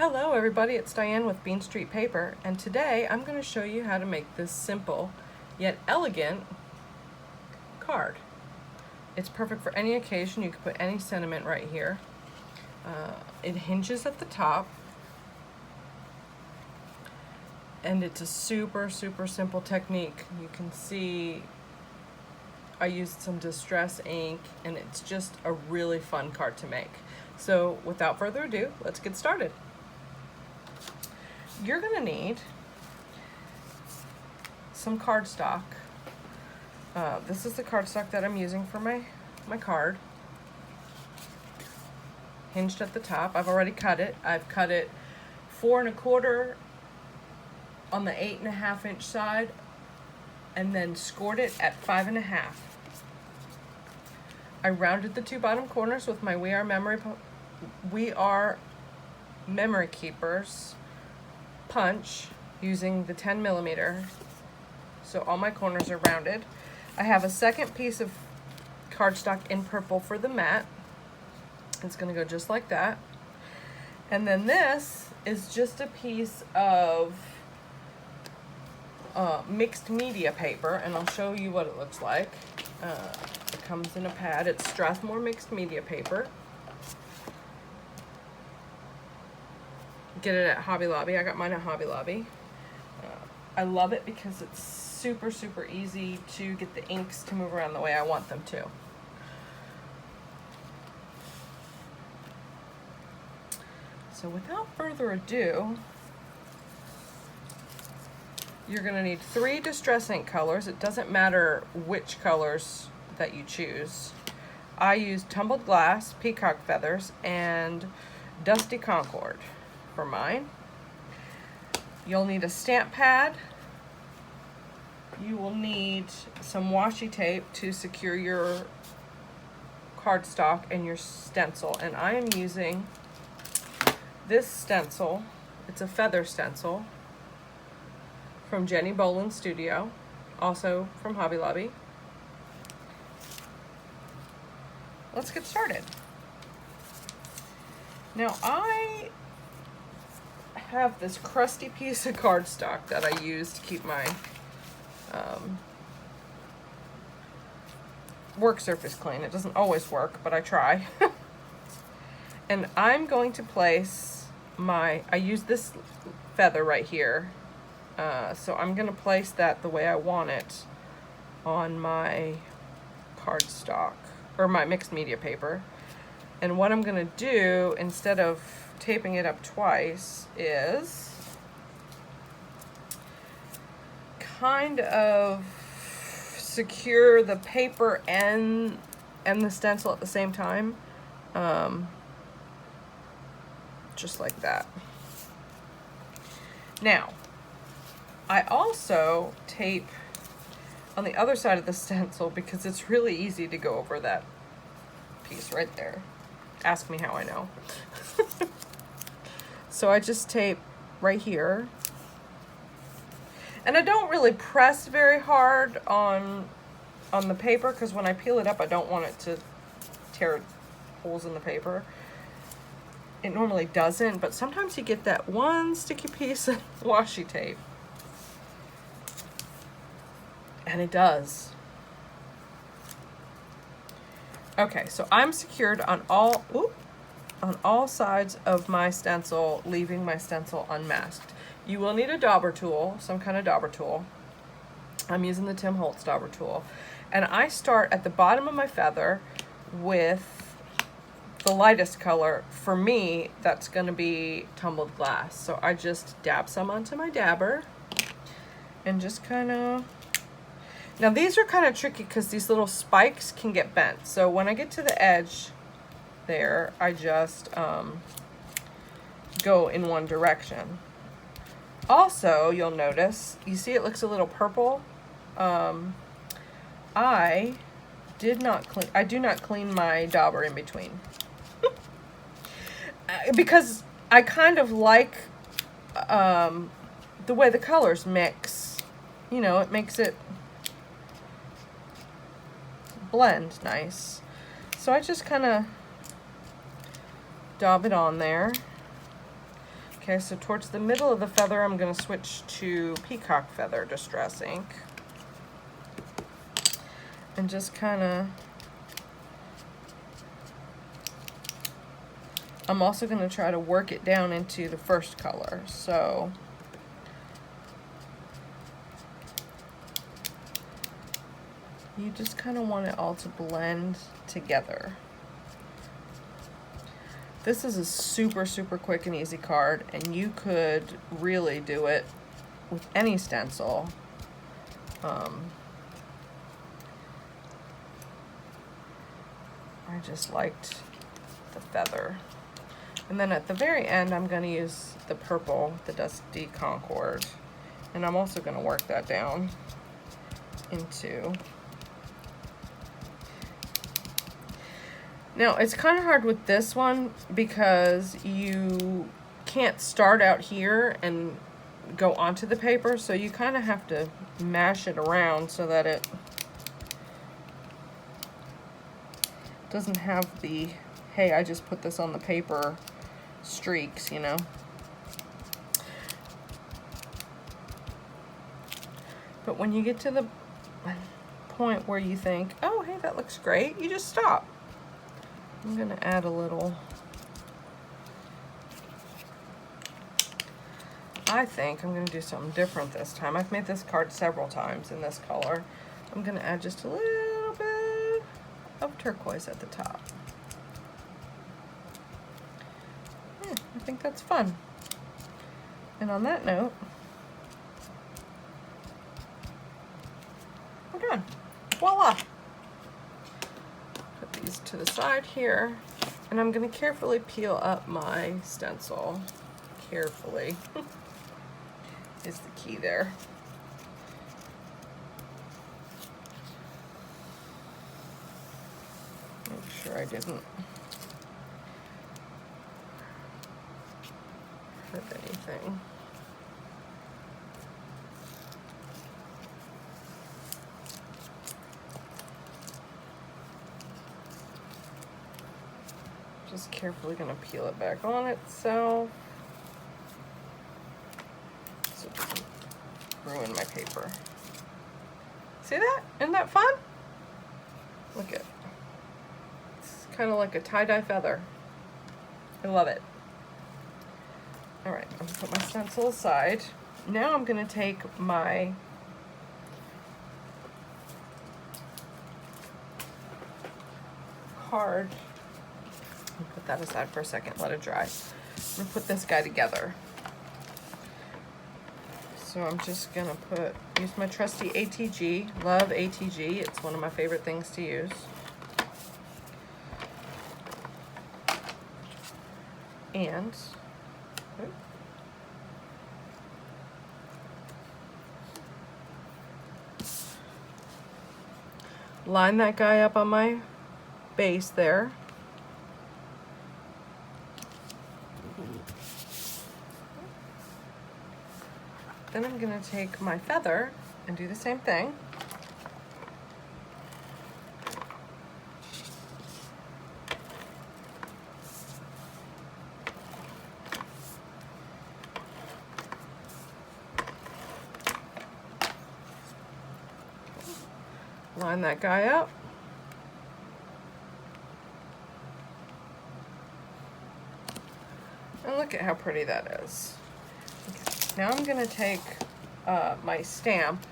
Hello everybody, it's Diane with Bean Street Paper, and today I'm going to show you how to make this simple yet elegant card. It's perfect for any occasion. You can put any sentiment right here. It hinges at the top, and it's a super simple technique. You can see I used some distress ink, and it's just a really fun card to make. So without further ado, let's get started. You're going to need some cardstock. This is the cardstock that I'm using for my card. Hinged at the top. I've already cut it. I've cut it 4 1/4 on the 8.5 inch side, and then scored it at 5 1/2. I rounded the 2 bottom corners with my We Are Memory Keepers punch using the 10mm, so all my corners are rounded. I have a second piece of cardstock in purple for the mat. It's going to go just like that. And then this is just a piece of mixed media paper, and I'll show you what it looks like. It comes in a pad. It's Strathmore mixed media paper. Get it at Hobby Lobby. I got mine at Hobby Lobby. I love it because it's super easy to get the inks to move around the way I want them to. So without further ado, you're going to need 3 distress ink colors. It doesn't matter which colors that you choose. I used Tumbled Glass, Peacock Feathers, and Dusty Concord for mine. You'll need a stamp pad. You will need some washi tape to secure your cardstock and your stencil. And I am using this stencil. It's a feather stencil from Jenny Boland's studio, also from Hobby Lobby. Let's get started. Now I have this crusty piece of cardstock that I use to keep my work surface clean. It doesn't always work, but I try. And I'm going to place I use this feather right here, so I'm going to place that the way I want it on my cardstock, or my mixed media paper. And what I'm going to do, instead of taping it up twice, is kind of secure the paper and the stencil at the same time, just like that. Now, I also tape on the other side of the stencil because it's really easy to go over that piece right there. Ask me how I know. So I just tape right here. And I don't really press very hard on the paper, because when I peel it up, I don't want it to tear holes in the paper. It normally doesn't, but sometimes you get that one sticky piece of washi tape. And it does. Okay, so I'm secured on all sides of my stencil, leaving my stencil unmasked. You will need a dauber tool, some kind of dauber tool. I'm using the Tim Holtz dauber tool. And I start at the bottom of my feather with the lightest color. For me, that's going to be Tumbled Glass. So I just dab some onto my dabber and just kind of... Now these are kind of tricky because these little spikes can get bent. So when I get to the edge there, I just go in one direction. Also, you'll notice, you see it looks a little purple. I do not clean my dauber in between. Because I kind of like the way the colors mix. You know, it makes it blend nice. So I just kind of daub it on there. Okay, so towards the middle of the feather, I'm going to switch to peacock feather distress ink. And just kind of, I'm also going to try to work it down into the first color. So you just kind of want it all to blend together. This is a super, super quick and easy card, and you could really do it with any stencil. I just liked the feather. And then at the very end, I'm going to use the purple, the Dusty Concord, and I'm also going to work that down into. Now, it's kind of hard with this one because you can't start out here and go onto the paper, so you kind of have to mash it around so that it doesn't have the, hey, I just put this on the paper streaks, you know. But when you get to the point where you think, oh, hey, that looks great, you just stop. I'm going to add a little, I think I'm going to do something different this time. I've made this card several times in this color. I'm going to add just a little bit of turquoise at the top. Yeah, I think that's fun. And on that note, we're done. Voila! These to the side here, and I'm going to carefully peel up my stencil. Carefully is the key there. Make sure I didn't hurt anything. Just carefully going to peel it back on itself so it doesn't ruin my paper. See that? Isn't that fun? Look at, it's kind of like a tie-dye feather. I love it. All right, I'm going to put my stencil aside. Now I'm going to take my card. Put that aside for a second, let it dry. I'm gonna put this guy together. So I'm just gonna use my trusty ATG. Love ATG, it's one of my favorite things to use. And line that guy up on my base there. Then I'm going to take my feather and do the same thing. Line that guy up. And look at how pretty that is. Now I'm going to take my stamp,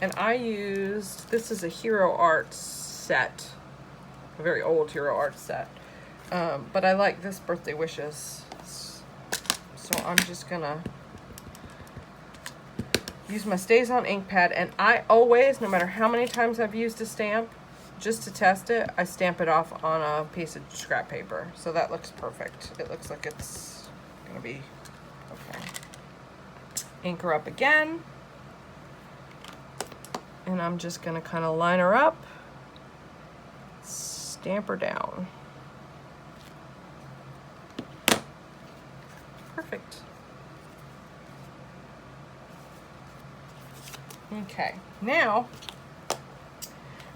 and I used, this is a Hero Art set, a very old Hero Art set, but I like this Birthday Wishes, so I'm just going to use my Stays On ink pad, and I always, no matter how many times I've used a stamp, just to test it, I stamp it off on a piece of scrap paper, so that looks perfect. It looks like it's going to be okay. Ink her up again, and I'm just going to kind of line her up, stamp her down. Perfect. Okay, now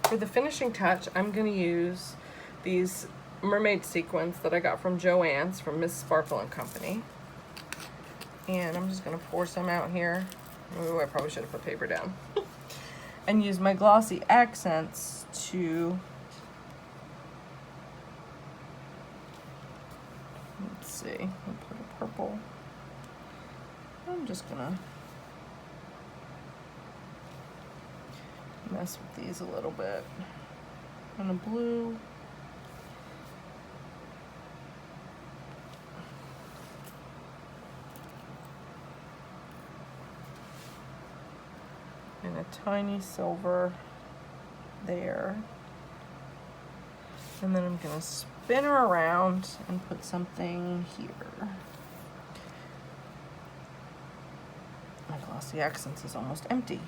for the finishing touch, I'm going to use these mermaid sequins that I got from Joann's, from Miss Sparkle and Company. And I'm just gonna pour some out here. Oh, I probably should have put paper down. And use my glossy accents to, let's see, I'll put a purple. I'm just gonna mess with these a little bit. And a blue. And a tiny silver there. And then I'm gonna spin her around and put something here. My glossy accents is almost empty.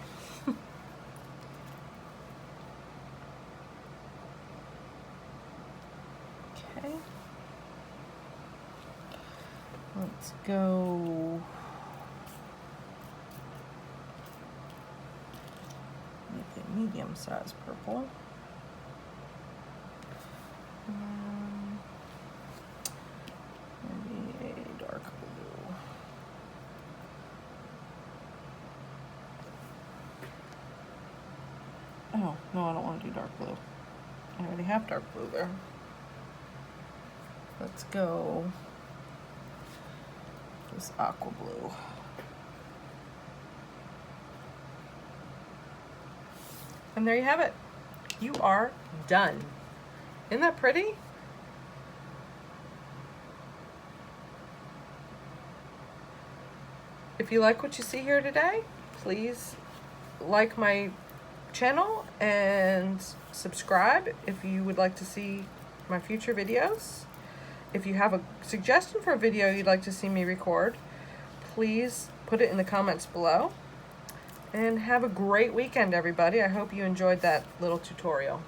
Okay. Let's go. Make a medium-sized purple. Maybe a dark blue. Oh, no, I don't want to do dark blue. I already have dark blue there. Let's go this aqua blue. And there you have it. You are done. Isn't that pretty? If you like what you see here today, please like my channel and subscribe if you would like to see my future videos. If you have a suggestion for a video you'd like to see me record, please put it in the comments below. And have a great weekend, everybody. I hope you enjoyed that little tutorial.